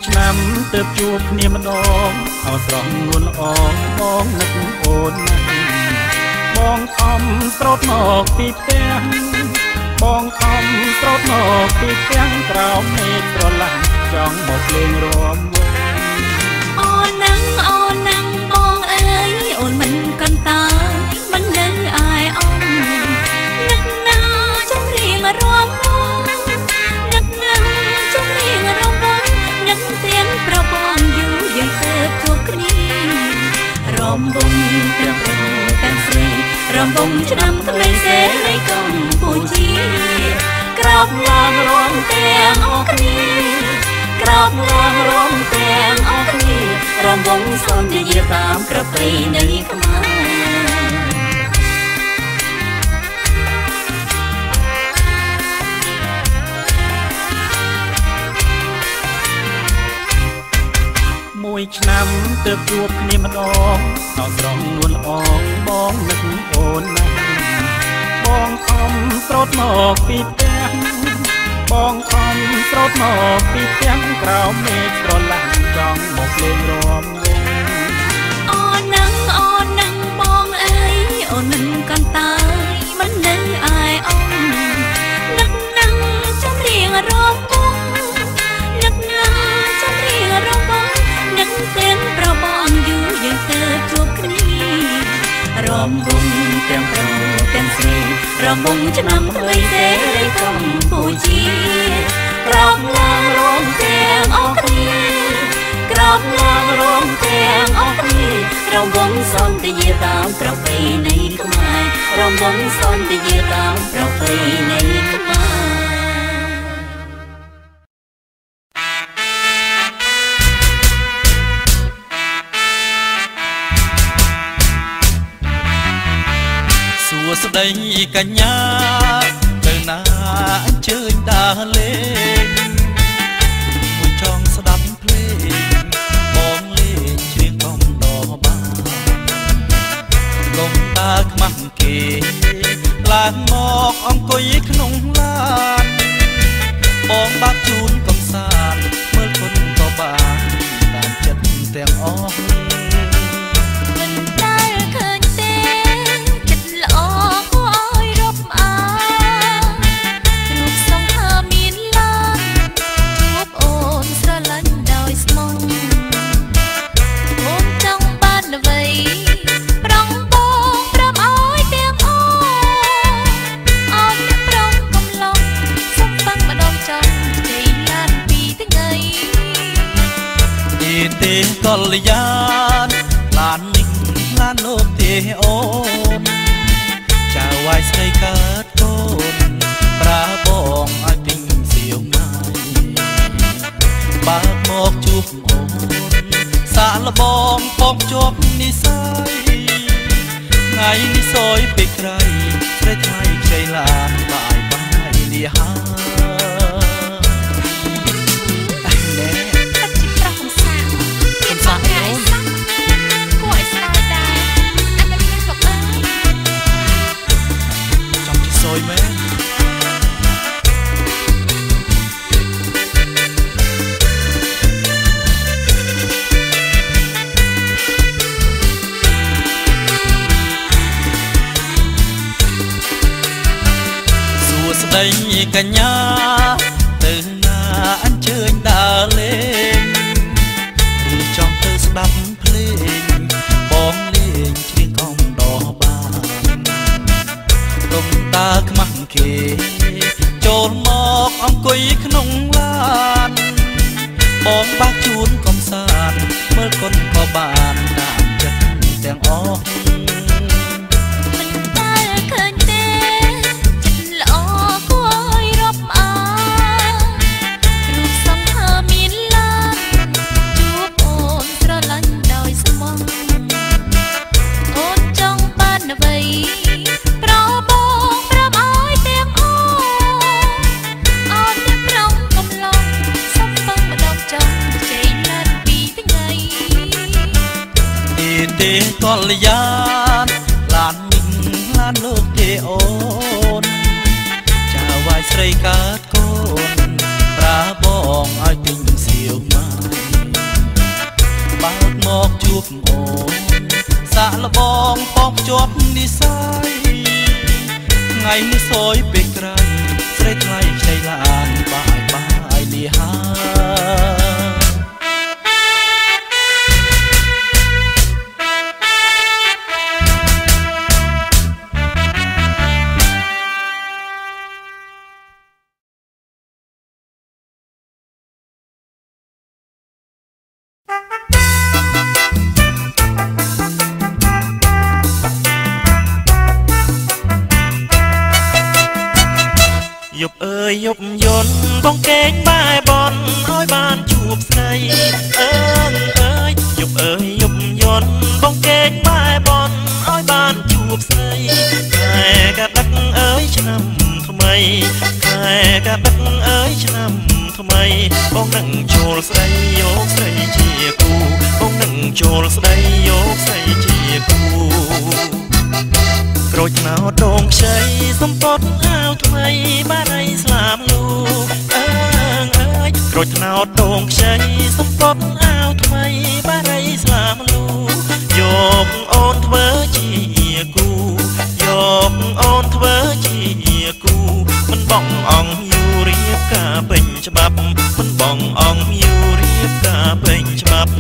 ឆ្នាំទើបជួបគ្នាម្ដងអោស្រស់នួនល្អបងនឹកអូនណាស់បងខំស្រោតមកពីផ្ទះបងខំស្រោតមកពីផ្ទះក្រោមមេឃស្រឡាញ់ចង់មកលេងរួមវងអូនណាំបងអើយអូនមិនកន្តើយមិននៅអាយអងនឹកណាចង់រៀងរួមវងនឹកណាចង់រៀងរួមវងនឹកទាំងប្របងយូរយើងទៅជួបគ្នារំវងទាំងប្រុសទាំងស្រីរំវងឆ្នាំថ្មីសេរីកម្ពុជាក្រោបឡើងរំទាំងអស់គ្នាក្រោបឡើងរំទាំងអស់គ្នារំវងសន្យាតាមប្រពៃណីខ្មែរមួយឆ្នាំទើបជួបគ្នាម្ដងអោស្រស់នួនល្អបងនឹកអូនណាស់បងខំស្រោតមកពីផ្ទះបងខំស្រោតមកពីផ្ទះក្រោមមេឃស្រឡាញ់ចង់មកលេងរួមវងអូនណាំបងអើយអូនមិនកន្តើយមិននៅអាយអងនឹកណាំចាំរៀងរួមវងនឹកណាចាំរៀងរួមវងនឹកទាំងប្របងយូរយើងទៅជួបគ្នារំវងទាំងប្រុសទាំងស្រីរំវងឆ្នាំថ្មីសេរីកម្ពុជាក្រោបឡើងរំទាំងអស់គ្នាក្រោបឡើងរំទាំងអស់គ្នារំវងសន្យាតាមប្រពៃណីខ្មែររំវងសន្យាតាមប្រពៃណីខ្មែរស្ដីកញ្ញាទៅណាអញ្ជើញដើរលេងមួយចង់ស្ដាប់ភ្លេងបងលេងច្រៀងកំដរបានកុំដើរខ្មាស់គេឡើងមកអង្គុយក្នុងឡានបងបាក់ជូនកំសាន្តមើលគុណក៏បានតាមចិត្តទាំងអស់កលយានឡាននេះឡានលោកទេអូនចៅវាយស្រីកើតកូនប្រាបងឲ្យពេញសៀវម៉ៃបើកមកជួបអូនសាកលបងផងជាប់និស័យថ្ងៃនេះសយពេកក្រៃស្រីថ្លៃខ្ចីឡានបាយបាយលាហាស្ដីកញ្ញាទៅណាអញ្ជើញដើរលេងឬចង់ទៅស្ដាប់ភ្លេងបងលេងច្រៀងកំដរបានកុំដើរខ្មាស់គេចូលមកអង្គុយក្នុងឡានបងបាក់ជូនកំសាន្តមើលគុណក៏បានតាមចិត្តទាំងអស់កលយានឡានមីងឡានលោកទេអូនចៅវាយស្រីកើតកូនប្រាបងឲ្យពេញសៀវម៉ៃ មកជួបអូនសាក់លបងបងជាប់និស័យថ្ងៃនេះសយពេលក្រៃស្រីថ្លៃខ្ចីឡានបាយបាយលីហាយប់អើយយប់យន់បងកេងបែបនឲ្យបានជួបស្រីអើយយប់អើយយប់យន់បងកេងបែបនឲ្យបានជួបស្រីខែកដឹកអើយឆ្នាំថ្មីខែកដឹកអើយឆ្នាំថ្មីបងនឹងចូលស្រីយកស្រីជាគូបងនឹងចូលស្រីយកស្រីជាគូក្រូចណៅដងខ្ចីសំពត់អាវថ្មីបានឲ្យស្លាប់លូអើយក្រូចណៅដងខ្ចីសំពត់អាវថ្មីបានឲ្យស្លាប់លូយកអូនធ្វើជាគូយកអូនធ្វើជាគូមិនបងអង្គយូរៀបការពេញច្បាប់មិនបងអង្គយូរៀបការពេញច្បាប់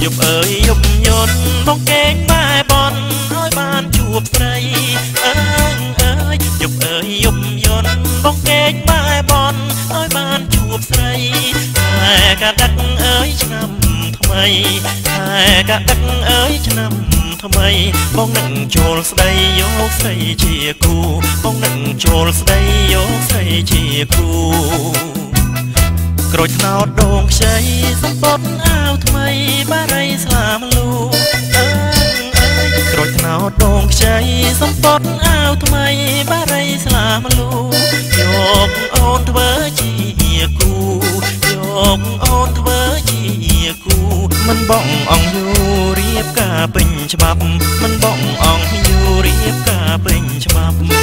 យប់អើយយប់យន់បងកេងបែបនឲ្យបានជួបស្រីអើយយប់អើយយប់យន់បងកេងបែបនឲ្យបានជួបស្រីខែកដឹកអើយឆ្នាំថ្មីខែកដឹកអើយឆ្នាំថ្មីបងនឹងចូលស្ដីយកស្រីជាគូបងនឹងចូលស្ដីយកស្រីជាគូក្រូចណៅដងខ្ចីសំពត់អាវថ្មីបានឲ្យស្លាប់លូអើយក្រូចណៅដងខ្ចីសំពត់អាវថ្មីបានឲ្យស្លាប់លូយកអូនធ្វើជាគូយកអូនធ្វើជាគូមិនបងអង្គយូរៀបការពេញច្បាប់មិនបងអង្គយូរៀបការពេញច្បាប់